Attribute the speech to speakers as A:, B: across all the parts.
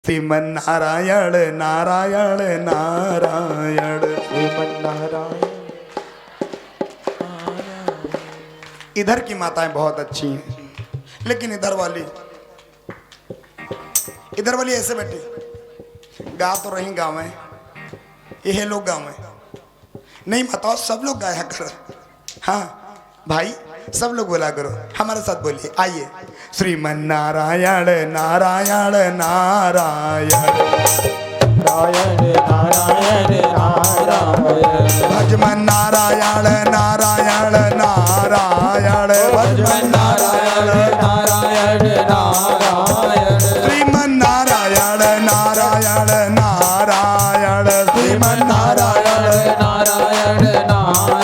A: श्रीमन्नारायण नारायण नारायण
B: श्रीमन्नारायण।
A: इधर की माताएं बहुत अच्छी हैं, लेकिन इधर वाली ऐसे बैठी गा तो रही गाँव में, यह लोग गाँव में नहीं माताओ, सब लोग गाया करो। हाँ भाई सब लोग बोला करो, हमारे साथ बोलिए, आइए। श्रीमन्नारायण नारायण नारायण
B: नारायण नारायण नारायण
A: भजमन नारायण नारायण नारायण भजमन नारायण
B: नारायण नारायण
A: श्रीमन्नारायण नारायण नारायण श्रीमन्नारायण
B: नारायण नारायण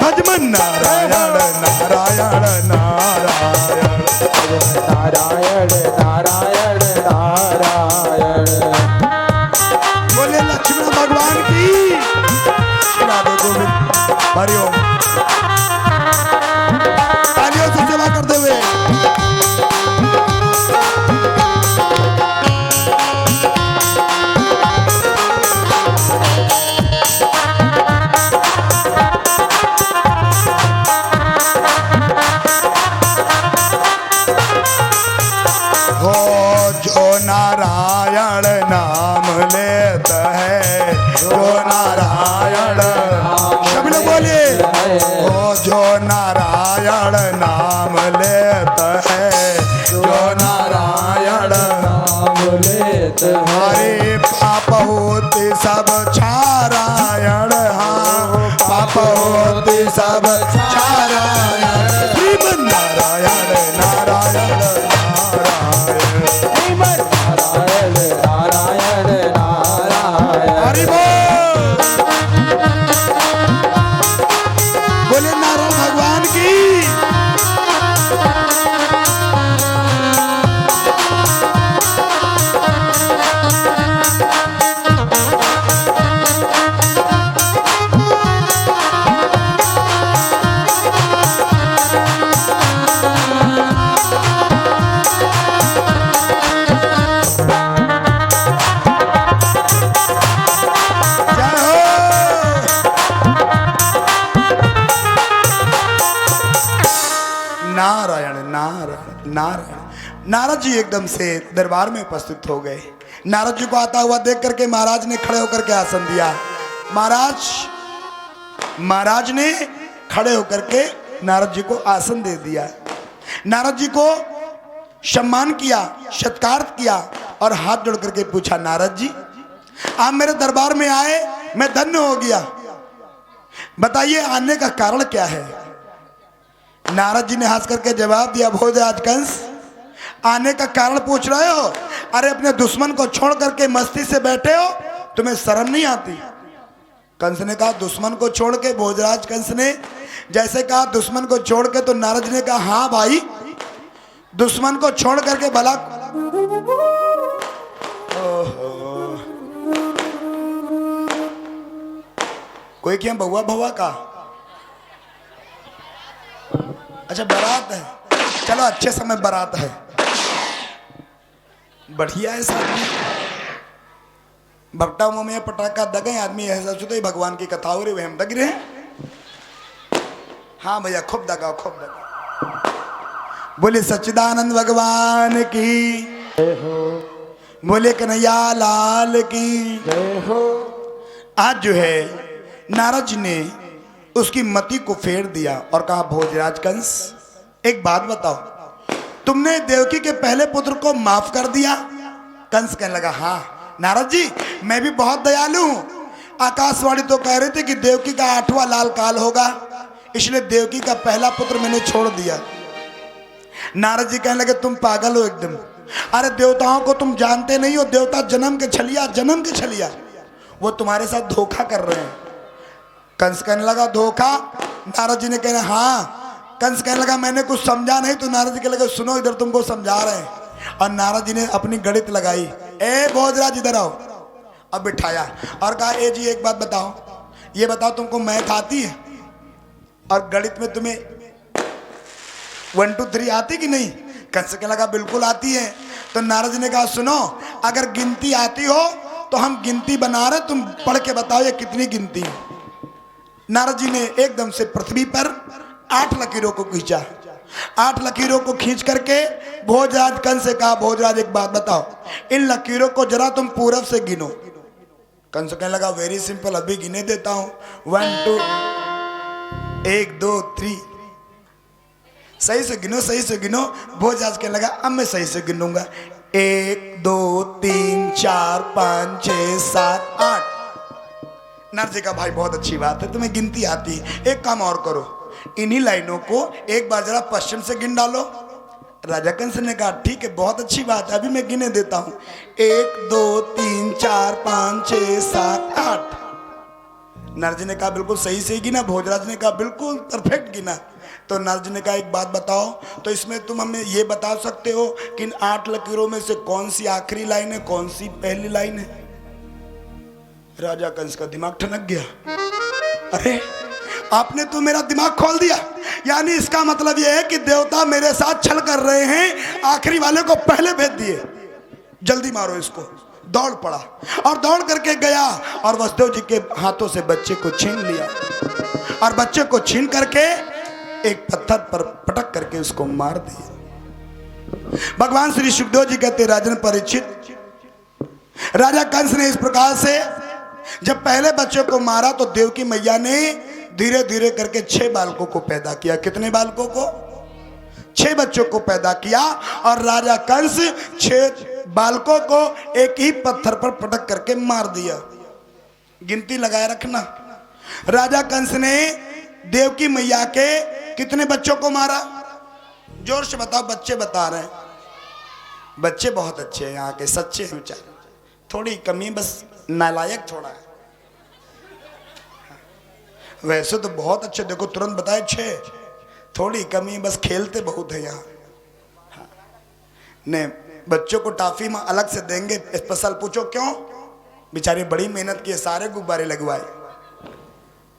A: भजमन नारायण नारायण नारायण
B: नारायण नारायण नारायण।
A: बोले लक्ष्मण भगवान की राधे गोविंद हरिओम। तालियों से सेवा करते हुए हो जो नारायण नाम लेता है, जो नारायण सब लोग बोलिए, हो जो नारायण नाम लेता है, जो नारायण
B: नाम लेत
A: हरे पाप होते सब छारायण, हाँ पाप होते सब छारायण श्रीमन्नारायण नारायण
B: नारायण नारायण नारायण।
A: हरि बोल। बोले नारायण भगवान की। जय हो। नारायण नारायण नारायण। नारद जी एकदम से दरबार में उपस्थित हो गए। नारद जी को आता हुआ देख करके महाराज ने खड़े होकर के आसन दिया। महाराज ने खड़े होकर के नारद जी को आसन दे दिया। नारद जी को सम्मान किया, सत्कार किया और हाथ जोड़ करके पूछा, नारद जी आप मेरे दरबार में आए, मैं धन्य हो गया, बताइए आने का कारण क्या है। नारद जी ने हंस करके जवाब दिया, भोजराज कंस आने का कारण पूछ रहे हो? अरे अपने दुश्मन को छोड़ करके मस्ती से बैठे हो, तुम्हें शर्म नहीं आती? कंस ने कहा दुश्मन को छोड़ के? भोजराज कंस ने जैसे कहा दुश्मन को छोड़ के, तो नारद जी ने कहा हाँ भाई दुश्मन को छोड़ करके भला। कोई क्या बउआ भवा का? अच्छा बारात है, चलो अच्छे समय बारात है, बढ़िया है साथ में भट्टा मुंह में पटाखा दगे आदमी ऐसा सोचते भगवान की कथा हो रही वह हम दग रहे हैं। हाँ भैया खूब दगाओ खूब दगाओ। बोले सच्चिदानंद भगवान की
B: जय हो।
A: बोले कन्हैया लाल की
B: जय हो।
A: आज जो है नारद जी ने उसकी मति को फेर दिया और कहा भोजराज कंस एक बात बताओ, तुमने देवकी के पहले पुत्र को माफ कर दिया? कंस कहने लगा हाँ नारद जी मैं भी बहुत दयालु हूं। आकाशवाणी तो कह रही थी कि देवकी का 8वां लाल काल होगा, इसलिए देवकी का पहला पुत्र मैंने छोड़ दिया। नारद जी कहने लगे तुम पागल हो एकदम, अरे देवताओं को तुम जानते नहीं हो, देवता जन्म के छलिया, वो तुम्हारे साथ धोखा कर रहे हैं। कंस कहने लगा धोखा? नारद जी ने कहना हाँ। कंस कहने लगा मैंने कुछ समझा नहीं, तो नारद जी कहने लगे सुनो इधर तुमको समझा रहे हैं। और नारद जी ने अपनी गणित लगाई, ए भोजराज इधर आओ। अब बिठाया और कहा ए जी एक बात बताओ, ये बताओ तुमको मैथ आती है और गणित में तुम्हें 1 2 3 आती कि नहीं? कंस कहने लगा बिल्कुल आती है। तो नारद जी ने कहा सुनो अगर गिनती आती हो तो हम गिनती बना रहे, तुम पढ़ के बताओ ये कितनी गिनती। नारद जी ने एकदम से पृथ्वी पर 8 लकीरों को खींचा। 8 लकीरों को खींच करके भोजराज कंस से कहा, भोजराज एक बात बताओ, इन लकीरों को जरा तुम पूरब से गिनो। कंस कहने लगा वेरी सिंपल, अभी गिने देता हूं। 1 2 1 2 3, सही से गिनो, सही से गिनो। भोजराज कहने लगा अब मैं सही से गिनूंगा, 1 2 3 4 5 6 7 8। नारद जी का भाई बहुत अच्छी बात है, तुम्हें गिनती आती है, एक काम और करो, इन्हीं लाइनों को एक बार जरा पश्चिम से गिन डालो। राजा कंस ने कहा ठीक है, बहुत अच्छी बात है, अभी मैं गिने देता हूं, 1 2 3 4 5 6 7 8। नारद जी ने कहा बिल्कुल सही से ही गिना। भोजराज ने कहा बिल्कुल परफेक्ट गिना। तो नारद जी ने कहा एक बात बताओ, तो इसमें तुम हमें ये बता सकते हो कि इन 8 लकीरों में से कौन सी आखिरी लाइन है, कौन सी पहली लाइन है। राजा कंस का दिमाग ठनक गया, अरे आपने तो मेरा दिमाग खोल दिया, यानी इसका मतलब यह है कि देवता मेरे साथ छल कर रहे हैं, आखिरी वाले को पहले भेज दिए, जल्दी मारो इसको। दौड़ पड़ा और दौड़ करके गया और वसुदेव जी के हाथों से बच्चे को छीन लिया और बच्चे को छीन करके एक पत्थर पर पटक करके उसको मार दिया। भगवान श्री सुखदेव जी कहते, राजन परीक्षित, राजा कंस ने इस प्रकार से जब पहले बच्चे को मारा तो देवकी मैया ने धीरे धीरे करके 6 बालकों को पैदा किया। कितने बालकों को? 6 बच्चों को पैदा किया और राजा कंस 6 बालकों को एक ही पत्थर पर पटक करके मार दिया। गिनती लगाए रखना, राजा कंस ने देवकी मैया के कितने बच्चों को मारा? जोर से बताओ, बच्चे बता रहे हैं। बच्चे बहुत अच्छे हैं, यहाँ के सच्चे हैं बेचारे, थोड़ी कमी बस नालायक थोड़ा है, वैसे तो बहुत अच्छे, देखो तुरंत बताए 6, थोड़ी कमी बस खेलते बहुत है यहाँ। ने बच्चों को टाफी में अलग से देंगे स्पेशल, पूछो क्यों? बेचारे बड़ी मेहनत किए, सारे गुब्बारे लगवाए,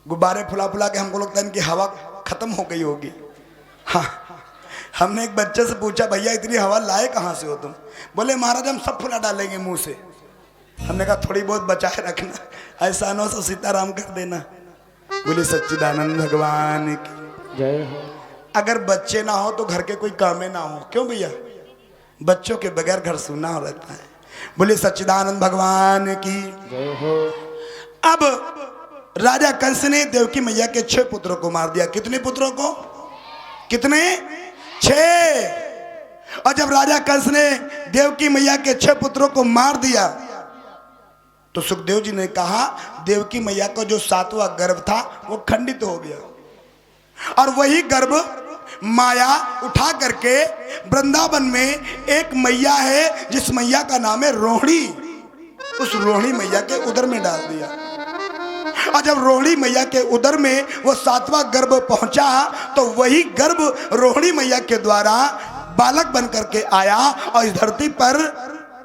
A: गुब्बारे फुला फुला के हमको लगता है इनकी हवा खत्म हो गई होगी। हाँ, हमने एक बच्चे से पूछा भैया इतनी हवा लाए कहाँ से हो तुम? बोले महाराज हम सब फुला डालेंगे मुंह से। हमने कहा थोड़ी बहुत बचाए रखना, ऐसा न हो सीताराम कर देना। बोले सच्चिदानंद भगवान की
B: जय हो।
A: अगर बच्चे ना हो तो घर के कोई कामे ना हो, क्यों भैया? बच्चों के बगैर घर सूना हो रहता है। बोले सच्चिदानंद भगवान की
B: जय हो।
A: अब राजा कंस ने देवकी मैया के 6 पुत्रों को मार दिया। कितने पुत्रों को? कितने? 6। और जब राजा कंस ने देवकी मैया के 6 पुत्रों को मार दिया तो सुखदेव जी ने कहा देवकी मैया का जो 7वां गर्भ था वो खंडित हो गया और वही गर्भ माया उठा करके वृंदावन में एक मैया है जिस मैया का नाम है रोहिणी, उस रोहिणी मैया के उदर में डाल दिया। और जब रोहिणी मैया के उदर में वो 7वां गर्भ पहुंचा तो वही गर्भ रोहिणी मैया के द्वारा बालक बन करके आया और इस धरती पर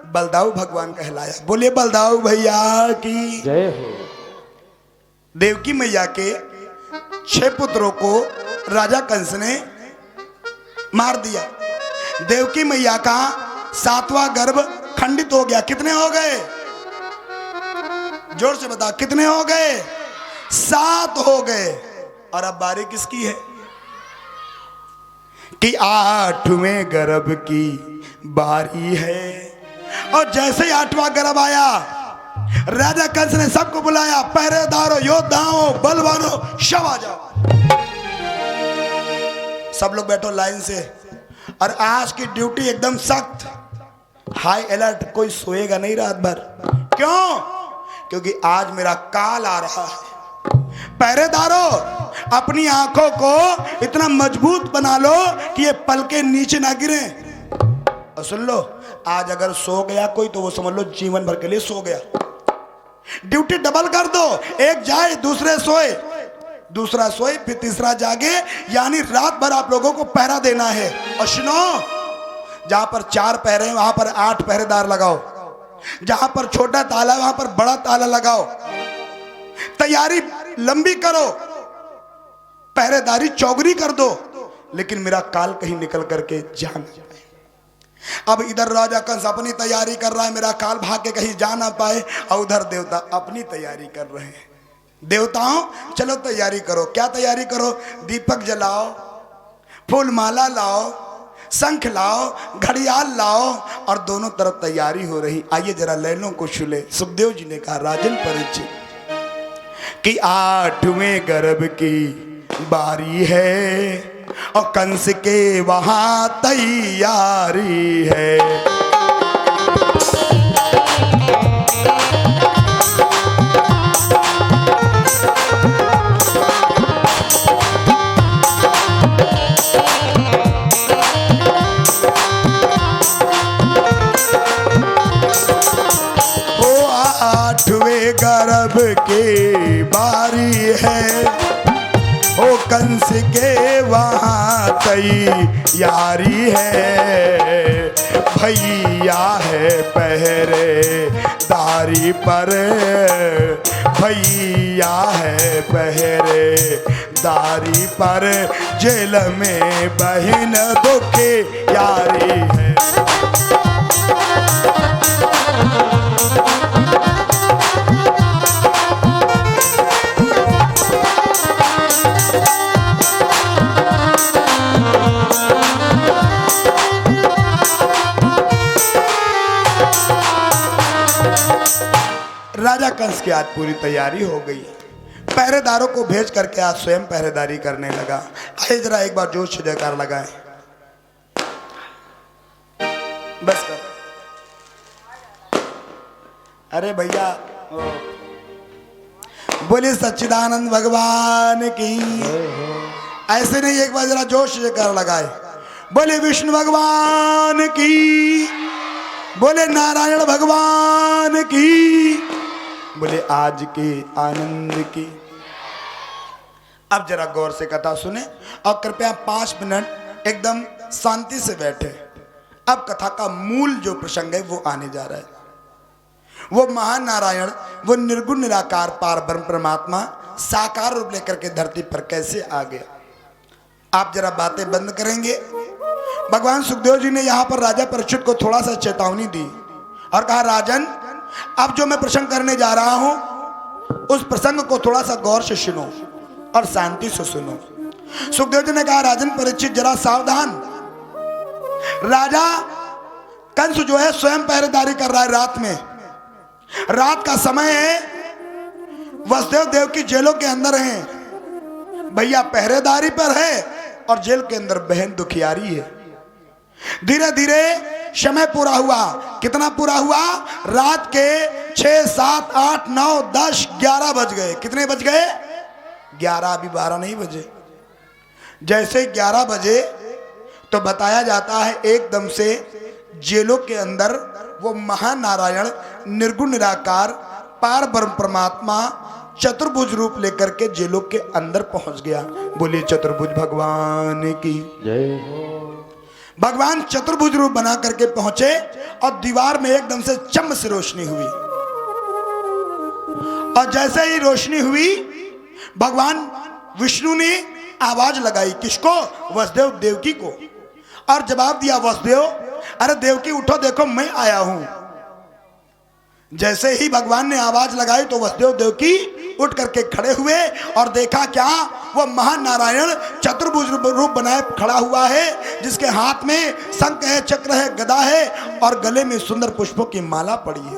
A: बलदाऊ भगवान कहलाया। बोले बलदाऊ भैया की
B: जय हो।
A: देवकी मैया के 6 पुत्रों को राजा कंस ने मार दिया। देवकी मैया का 7वां गर्भ खंडित हो गया। कितने हो गए? जोर से बताओ, कितने हो गए? 7 हो गए। और अब बारी किसकी है कि 8वें गर्भ की बारी है। और जैसे ही 8वां गर्भ आया राजा कंस ने सबको बुलाया, पहरेदारों, योद्धाओं, बलवानों, सब आ जाओ। सब लोग बैठो लाइन से। और आज की ड्यूटी एकदम सख्त, हाई अलर्ट, कोई सोएगा नहीं रात भर। क्यों? क्योंकि आज मेरा काल आ रहा है। पहरेदारों, अपनी आंखों को इतना मजबूत बना लो कि ये पलके नीचे ना गिरे। और सुन लो, आज अगर सो गया कोई तो वो समझ लो जीवन भर के लिए सो गया। ड्यूटी डबल कर दो, एक जाए दूसरे सोए, दूसरा सोए फिर तीसरा जागे, यानी रात भर आप लोगों को पहरा देना है। और सुनो, जहां पर 4 पहरे वहां पर 8 पहरेदार लगाओ, जहां पर छोटा ताला वहां पर बड़ा ताला लगाओ, तैयारी लंबी करो, पहरेदारी चौगुनी कर दो, लेकिन मेरा काल कहीं निकल करके जा न जाए। अब इधर राजा कंस अपनी तैयारी कर रहा है, मेरा काल भाग के कहीं जा ना पाए, और उधर देवता अपनी तैयारी कर रहे हैं। देवताओं चलो तैयारी करो। क्या तैयारी करो? दीपक जलाओ, फूल माला लाओ, शंख लाओ, घड़ियाल लाओ, और दोनों तरफ तैयारी हो रही। आइए जरा लैलों को छूले। सुखदेव जी ने कहा राजन परीक्षित कि 8वें गर्भ की बारी है और कंस के वहां तैयारी है। ओ 8वें गर्भ की बारी है, ओ कंस के वहां तैयारी है। भैया है पहरेदारी पर, भैया है पहरेदारी पर, जेल में बहन दुखी यारी है। राजा कंस की आज पूरी तैयारी हो गई। पहरेदारों को भेज करके आज स्वयं पहरेदारी करने लगा। आइए जरा एक बार जोश से जयकार लगाएं। बस कर। अरे भैया बोले सच्चिदानंद भगवान की। ऐसे नहीं, एक बार जरा जोश से जयकार लगाए। बोले विष्णु भगवान की, बोले नारायण भगवान की, बोले आज के आनंद की। अब जरा गौर से कथा सुने और कृपया 5 मिनट एकदम शांति से बैठे। अब कथा का मूल जो प्रसंग है वो आने जा रहा है। वो महान नारायण, वो निर्गुण निराकार पार ब्रह्म परमात्मा साकार रूप लेकर के धरती पर कैसे आ गया। आप जरा बातें बंद करेंगे। भगवान सुखदेव जी ने यहाँ पर राजा परीक्षित को थोड़ा सा चेतावनी दी और कहा राजन, अब जो मैं प्रसंग करने जा रहा हूं उस प्रसंग को थोड़ा सा गौर से सुनो और शांति से सुनो। सुखदेव जी ने कहा राजन परीक्षित जरा सावधान। राजा कंस जो है स्वयं पहरेदारी कर रहा है रात में। रात का समय है, वसुदेव देव की जेलों के अंदर हैं। भैया पहरेदारी पर है और जेल के अंदर बहन दुखियारी है। धीरे धीरे समय पूरा हुआ। कितना पूरा हुआ? रात के 6, 7, 8, 9, 10, 11 बज गए। कितने बज गए? 11, अभी 12 नहीं बजे। जैसे 11 बजे तो बताया जाता है एकदम से जेलों के अंदर वो महानारायण निर्गुण निराकार पार ब्रह्म परमात्मा चतुर्भुज रूप लेकर के जेलों के अंदर पहुंच गया। बोलिए चतुर्भुज भगवान की
B: जय हो।
A: भगवान चतुर्भुज रूप बना करके पहुंचे और दीवार में एकदम से चम से रोशनी हुई। और जैसे ही रोशनी हुई भगवान विष्णु ने आवाज लगाई। किसको? वसुदेव देवकी को। और जवाब दिया वसुदेव, अरे देवकी उठो, देखो मैं आया हूं। जैसे ही भगवान ने आवाज लगाई तो वसुदेव देवकी उठ करके खड़े हुए और देखा क्या, वो महानारायण चतुर्भुज रूप बनाए खड़ा हुआ है, जिसके हाथ में शंख है, चक्र है, गदा है और गले में सुंदर पुष्पों की माला पड़ी है।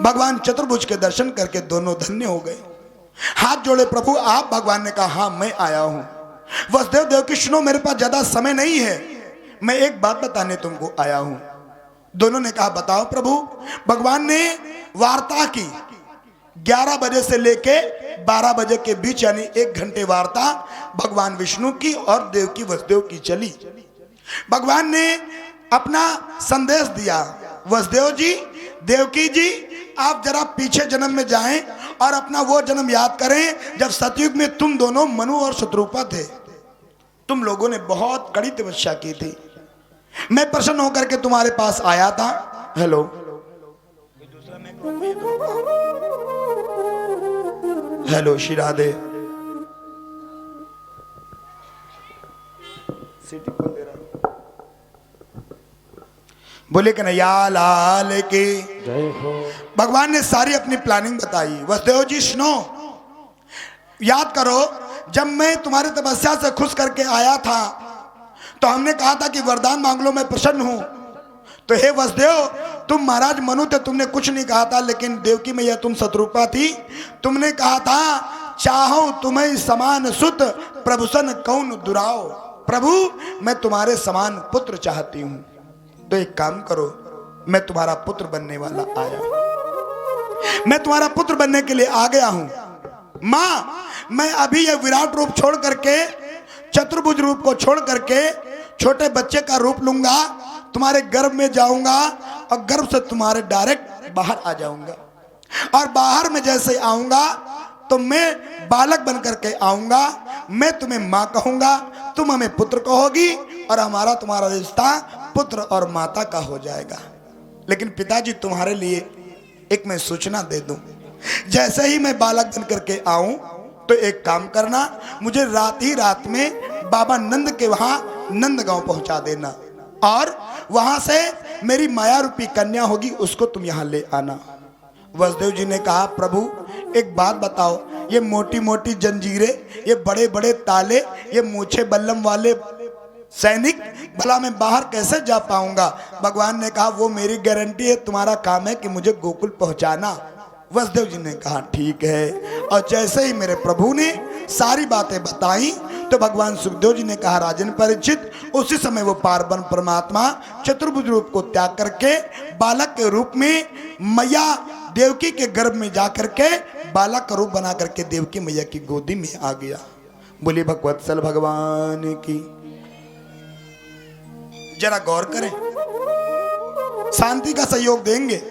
A: भगवान चतुर्भुज के दर्शन करके दोनों धन्य हो गए। हाथ जोड़े, प्रभु आप? भगवान ने कहा हाँ मैं आया हूं। वसुदेव देवकी सुनो, मेरे पास ज्यादा समय नहीं है, मैं एक बात बताने तुमको आया हूं। दोनों ने कहा बताओ प्रभु। भगवान ने वार्ता की 11 बजे से लेके 12 बजे के बीच, यानी 1 घंटे वार्ता भगवान विष्णु की और देवकी वसुदेव की चली। भगवान ने अपना संदेश दिया, वसुदेव जी, देवकी जी, आप जरा पीछे जन्म में जाएं और अपना वो जन्म याद करें जब सतयुग में तुम दोनों मनु और शत्रुपा थे। तुम लोगों ने बहुत कड़ी तपस्या की थी। मैं प्रसन्न होकर के तुम्हारे पास आया था। Hello, hello Shri Radhe. सीटी कौन दे रहा? बोले कन्हैया लाल की
B: जय हो।
A: भगवान ने सारी अपनी प्लानिंग बताई। वसुदेव जी सुनो, याद करो जब मैं तुम्हारी तपस्या से खुश करके आया था तो हमने कहा था कि वरदान मांग लो, मैं प्रसन्न हूं। तो हे वसुदेव, तुम महाराज मनु थे, तुमने कुछ नहीं कहा था, लेकिन देवकी मैया तुम शत्रुपा थी, तुमने कहा था चाहो तुम्हें समान सुत प्रभुसन कौन दुराओ। प्रभु मैं तुम्हारे समान पुत्र चाहती हूं, तो एक काम करो, मैं तुम्हारा पुत्र बनने वाला आया, मैं तुम्हारा पुत्र बनने के लिए आ गया हूं। मां मैं अभी ये विराट रूप छोड़ करके, चतुर्भुज रूप को छोड़ करके छोटे बच्चे का रूप लूंगा, तुम्हारे गर्भ में जाऊंगा और गर्भ से तुम्हारे डायरेक्ट बाहर आ जाऊंगा। और बाहर में जैसे आऊंगा तो मैं बालक बन करके आऊंगा, मैं तुम्हें मां कहूंगा, तुम हमें पुत्र कहोगी और हमारा तुम्हारा रिश्ता पुत्र और माता का हो जाएगा। लेकिन पिताजी तुम्हारे लिए एक मैं सूचना दे दूं, जैसे ही मैं बालक बन करके आऊं तो एक काम करना, मुझे रात ही रात में बाबा नंद के वहां नंदगांव पहुंचा देना और वहां से मेरी माया रूपी कन्या होगी, उसको तुम यहां ले आना। वसुदेव जी ने कहा प्रभु एक बात बताओ, ये मोटी मोटी जंजीरें, ये बड़े बड़े ताले, ये मूछे बल्लम वाले सैनिक, भला मैं बाहर कैसे जा पाऊंगा। भगवान ने कहा वो मेरी गारंटी है, तुम्हारा काम है कि मुझे गोकुल पहुंचाना। वसुदेव जी ने कहा ठीक है। और जैसे ही मेरे प्रभु ने सारी बातें बताई तो भगवान सुखदेव जी ने कहा राजन परीक्षित, उसी समय वो पार्वन परमात्मा चतुर्भुज रूप को त्याग करके बालक के रूप में मैया देवकी के गर्भ में जा करके बालक का रूप बना करके देवकी मैया की गोदी में आ गया। बोली भगवत्सल भगवान की। जरा गौर करें, शांति का सहयोग देंगे।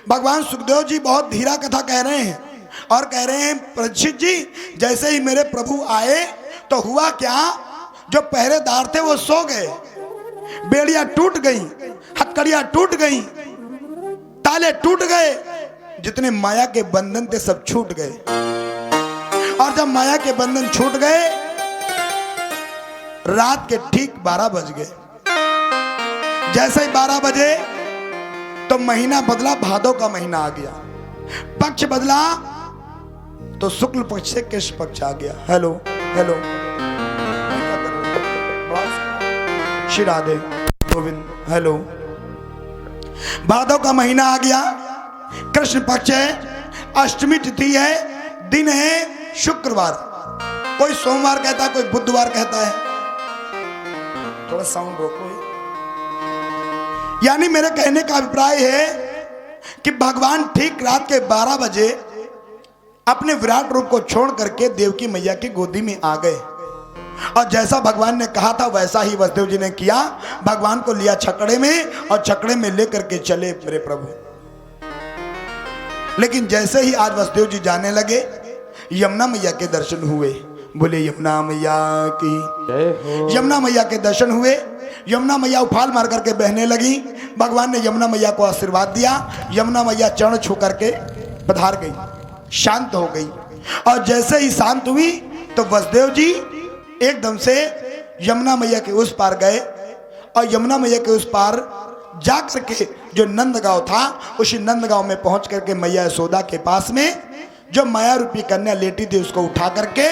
A: भगवान सुखदेव जी बहुत धीरा कथा कह रहे हैं और कह रहे हैं परीक्षित जी, जैसे ही मेरे प्रभु आए तो हुआ क्या, जो पहरेदार थे वो सो गए, बेड़ियां टूट गई, हथकड़ियां टूट गई, ताले टूट गए, जितने माया के बंधन थे सब छूट गए। और जब माया के बंधन छूट गए, रात के ठीक 12 बज गए। जैसे ही 12 बजे तो महीना बदला, भादो का महीना आ गया, पक्ष बदला तो शुक्ल पक्ष से कृष्ण पक्ष आ गया। Hello hello, Shri Radhe Govind, hello. Bhado का महीना आ गया, कृष्ण पक्ष है, अष्टमी तिथि है, दिन है शुक्रवार, कोई सोमवार कहता है, कोई बुधवार कहता है। थोड़ा साउंड रोको। यानी मेरे कहने का अभिप्राय है कि भगवान ठीक रात के 12 बजे अपने विराट रूप को छोड़ करके देवकी मैया की गोदी में आ गए और जैसा भगवान ने कहा था वैसा ही वसुदेव जी ने किया। भगवान को लिया छकड़े में और छकड़े में लेकर के चले मेरे प्रभु। लेकिन जैसे ही आज वसुदेव जी जाने लगे, यमुना मैया के दर्शन हुए। बोले यमुना मैया की
B: जय हो।
A: यमुना मैया के दर्शन हुए। यमुना मैया उफाल मार करके बहने लगी। भगवान ने यमुना मैया को आशीर्वाद दिया। यमुना मैया चरण छू करके पधार गई, शांत हो गई। और जैसे ही शांत हुई तो वसुदेव जी एकदम से यमुना मैया के उस पार गए और यमुना मैया के उस पार जा करके जो नंदगांव था, उसी नंदगांव में पहुंच करके मैया यशोदा के पास में जो माया रूपी कन्या लेटी थी उसको उठा करके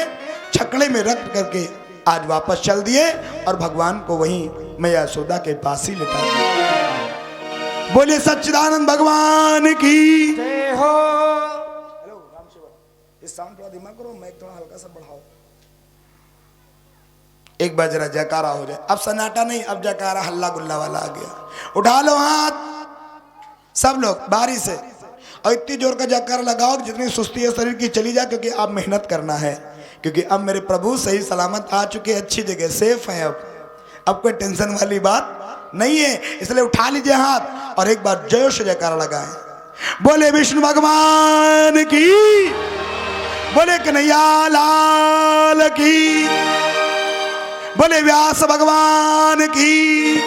A: छकड़े में रख करके आज वापस चल दिए और भगवान को वहीं मैया यशोदा के पास ही लिटा दिया। बोले सच्चिदानंद भगवान की
B: जय हो।
A: इस साउंड थोड़ा धीमा करो, माइक थोड़ा हल्का सा बढ़ाओ। एक बार जरा जयकारा हो जाए। अब सन्नाटा नहीं, अब जयकारा हल्ला गुल्ला वाला आ गया। उठा लो हाथ सब लोग बारी से और इतनी जोर का जयकारा लगाओ कि जितनी सुस्ती है शरीर की चली जाए, क्योंकि अब मेहनत करना है। क्योंकि अब मेरे प्रभु सही सलामत आ चुके, अच्छी जगह सेफ हैं। अब कोई टेंशन वाली बात नहीं है, इसलिए उठा लीजिए हाथ और एक बार जय से जयकारा लगाएं। बोले विष्णु भगवान की, बोले कन्हैया लाल की, बोले व्यास भगवान की।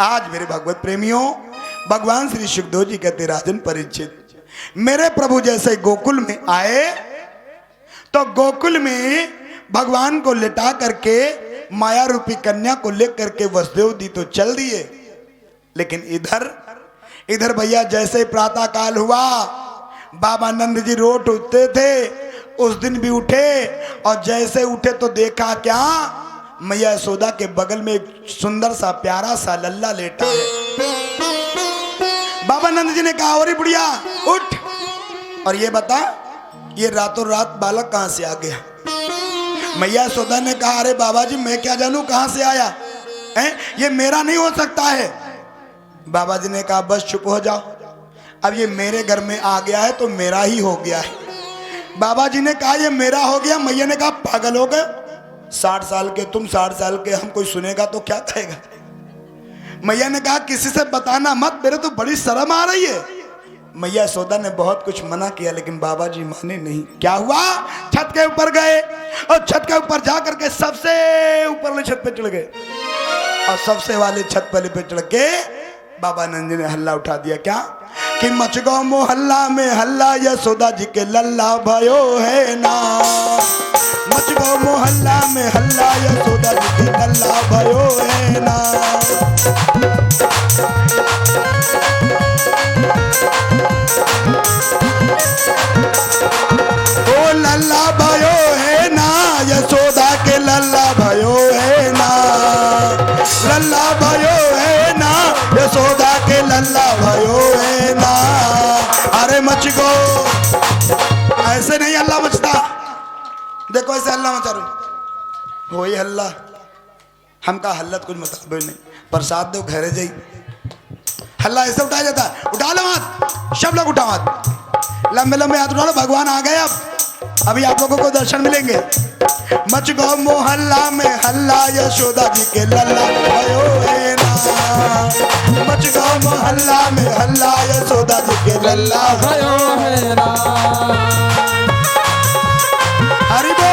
A: आज मेरे भगवत प्रेमियों, भगवान श्री सुखदेव जी कहते राजन परीक्षित, मेरे प्रभु जैसे गोकुल में आए तो गोकुल में भगवान को लिटा करके माया रूपी कन्या को लेकर के वसुदेव जी तो चल दिए, लेकिन इधर इधर भैया जैसे प्रातः काल हुआ, बाबा नंद जी रोट उठते थे, उस दिन भी उठे और जैसे उठे तो देखा क्या, मैया यशोदा के बगल में एक सुंदर सा प्यारा सा लल्ला लेटा है। बाबा नंद जी ने कहा अरे बुढ़िया उठ और ये बता ये रातों रात बालक कहां से आ गया। मैया यशोदा ने कहा अरे बाबा जी मैं क्या जानूं कहां से आया है, ये मेरा नहीं हो सकता है। बाबा जी ने कहा बस चुप हो जाओ, अब ये मेरे घर में आ गया है तो मेरा ही हो गया है। बाबा जी ने कहा ये मेरा हो गया। मैया ने कहा पागल हो गए, 60 साल के तुम 60 साल के, हम कोई सुनेगा तो क्या कहेगा। मैया ने कहा किसी से बताना मत, मेरे तो बड़ी शर्म आ रही है। मैया यशोदा ने बहुत कुछ मना किया लेकिन बाबा जी माने नहीं। क्या हुआ, छत के ऊपर गए और छत के ऊपर जा करके सबसे ऊपर वाले छत पे चढ़ गए और सबसे वाले छत वाले पे चढ़ के बाबा नंद जी ने हल्ला उठा दिया। क्या कि मच गो मोहल्ला में हल्ला, यशोदा जी के लल्ला भयो है ना। मच गो मोहल्ला में हल्ला, यशोदा जी के लल्ला भयो है ना। ओ लल्ला भयो है ना, यशोदा के लल्ला भयो है ना। लल्ला भयो है ना, यशोदा के लल्ला भयो है ना। अरे मच गो, ऐसे नहीं हल्ला मचता, देखो ऐसे हल्ला मचा रहे हो, ये हल्ला हमका हल्ला कुछ मतलब नहीं। प्रसाद दो घरे जाई, हल्ला ऐसे उठाया जाता है। उठा लो हाथ, सब लोग उठाओ हाथ, लंबे लंबे हाथ उठा लो। भगवान आ गए, अब अभी आप लोगों को दर्शन मिलेंगे। मच गो मोहल्ला में हल्ला, यशोदा जी के लल्ला भयो है ना। मच गो मोहल्ला में हल्ला, यशोदा जी के लल्ला
B: भयो है ना।
A: हरि बोल।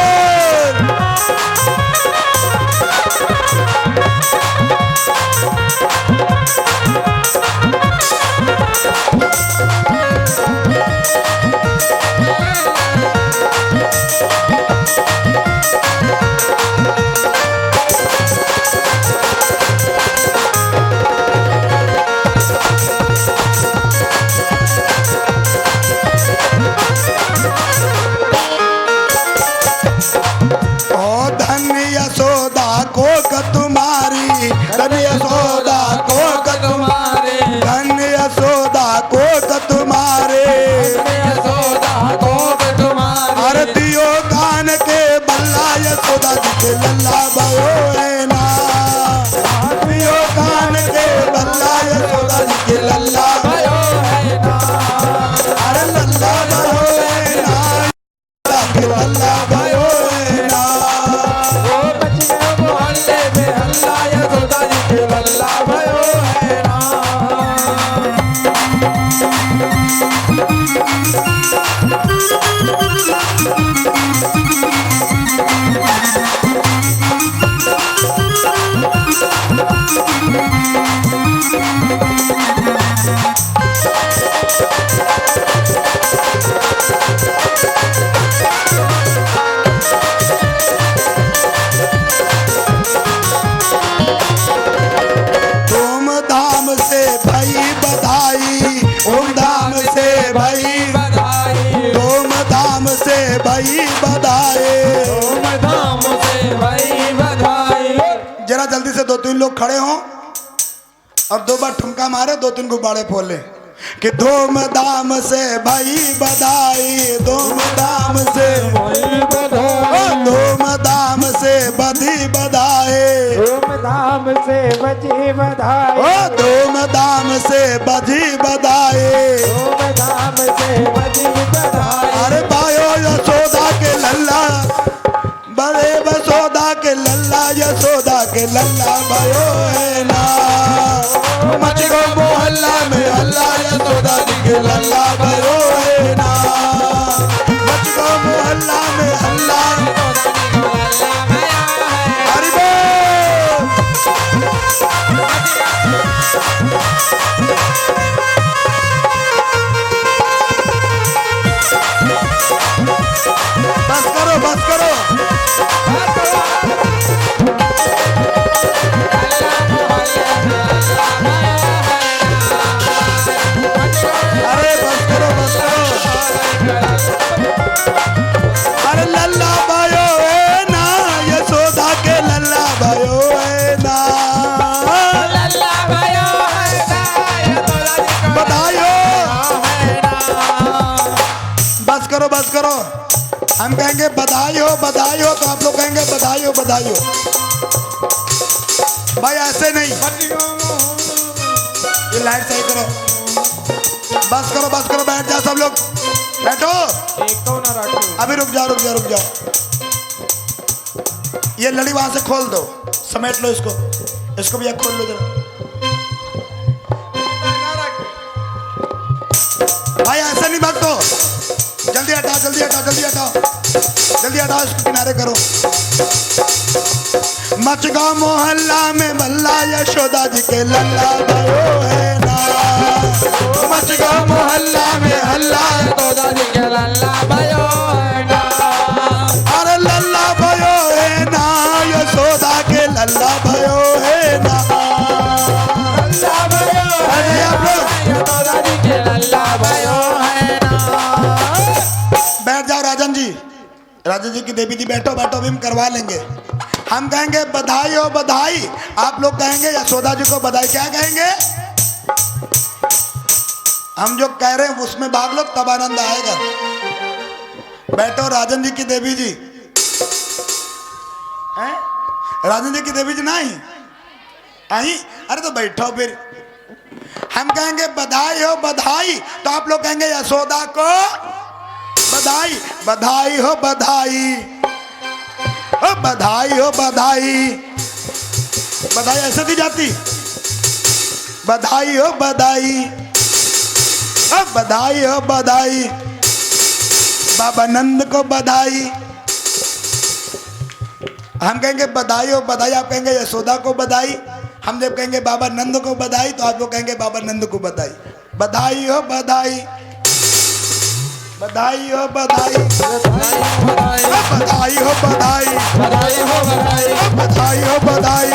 A: तुम्हारी धन यशोदा को तुम्हारे, धन यशोदा को तुम्हारे,
B: यशोदा को तुम्हारे।
A: आरतियों कान के बल्ला, यशोदा जी के लल्ला भयो है ना। आरतियों कान के बल्ला, यशोदा जी के लल्ला
B: भयो है ना।
A: अरे लल्ला भयो है ना, यशोदा के लल्ला भयो है ना।
B: वो बच गए मोहल्ले में हल्ला, यशोदा जी के लल्ला भयो है ना।
A: धूमधाम से भई बधाई, धूमधाम से भई
B: बधाई,
A: धूमधाम से भई बधाई।
B: धूमधाम से भई बधाई।
A: जरा जल्दी से 2-3 लोग खड़े हों और 2 बार ठुमका मारे, 2-3 गुब्बारे फोले कि धूमधाम से भई बधाई, धूमधाम से
B: भई बधाई,
A: धूमधाम से बधी बधाई।
B: धूमधाम से बजी बधाई,
A: ओ धूमधाम से बधी बधाई।
B: धूमधाम से बजी बधाई।
A: अरे भाइयों यशोदा के लल्ला, बड़े यशोदा के लल्ला, यशोदा के लल्ला भयो है ना। मच गो मोहल्ला में हल्ला, यशोदा जी के लल्ला भयो है ना। मच गो मोहल्ला में हल्ला, हरि बोल। बस करो बस करो। करो बस करो। हम कहेंगे बधाई हो तो आप लोग कहेंगे बधाई हो बधाई हो। भाई ऐसे नहीं, ये लाइट सही करो। बस करो बैठ जाओ सब लोग, बैठो। अभी रुक जाओ। ये लड़ी वहां से खोल दो, समेट लो इसको भी खोल लो जरा। भाई ऐसे नहीं भगतो, जल्दी हटाओ इसको किनारे करो। मचगांव मोहल्ला में बल्ला यशोदा जी के लल्ला भयो है ना। मचगांव मोहल्ला में हल्ला
B: यशोदा जी के लल्ला भयो है ना।
A: अरे लल्ला भयो है ना, यशोदा के लल्ला भयो है ना।
B: लल्ला भयो है ना, यशोदा जी के लल्ला भयो है ना।
A: बैठ जाओ राजन जी की देवी जी, बैठो अभी हम करवा लेंगे। हम कहेंगे बधाई हो बधाई, आप लोग कहेंगे यशोदा जी को बधाई। क्या कहेंगे? हम जो कह रहे हैं उसमें भाग लो, तब आनंद आएगा। बैठो राजन जी की देवी जी हैं? राजन जी की देवी जी नहीं आई? अरे तो बैठो फिर। हम कहेंगे बधाई हो बधाई, तो आप लोग कहेंगे यशोदा को बधाई। बधाई हो बधाई, ओ बधाई हो बधाई। बधाई ऐसे दी जाती। बधाई हो बधाई, ओ बधाई हो बधाई। बाबा नंद को बधाई। हम कहेंगे बधाई हो बधाई, आप कहेंगे यशोदा को बधाई। हम जब कहेंगे बाबा नंद को बधाई, तो आप लोग कहेंगे बाबा नंद को बधाई। बधाई हो बधाई, बधाई हो बधाई, बधाई हो बधाई, बधाई हो बधाई।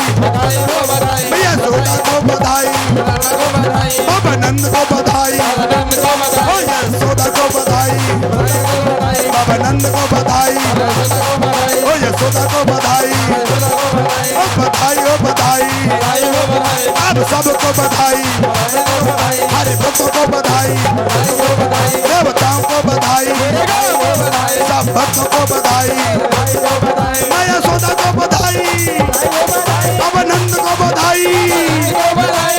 A: भैया यशोदा को बधाई, बाबा नंद को बधाई, यशोदा को बधाई, बाबा नंद को बधाई, ओ यशोदा को बधाई। बधाई हो बधाई, आप सबको बधाई। हरे भक्तों को बधाई, देवताओं को बधाई, सब भक्तों को बधाई। मैं यशोदा को बधाई, बाबा नंद को बधाई,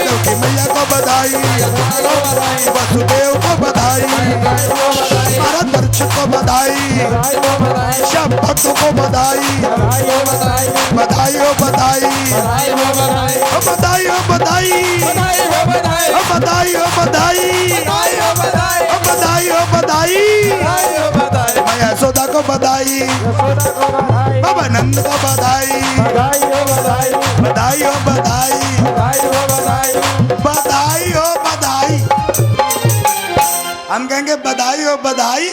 A: लौकी मैया को बधाई, वसुदेव को बधाई, भारत वर्ष को बधाई, सब भक्तों को बधाई। बधाई हो बधाई, बधाई हो बधाई, बधाई हो बधाई, बधाई हो बधाई। मैं यशोदा को बधाई, बाबा नंद को बधाई। बधाई हो बधाई, बधाई हो बधाई। हम कहेंगे बधाई हो बधाई,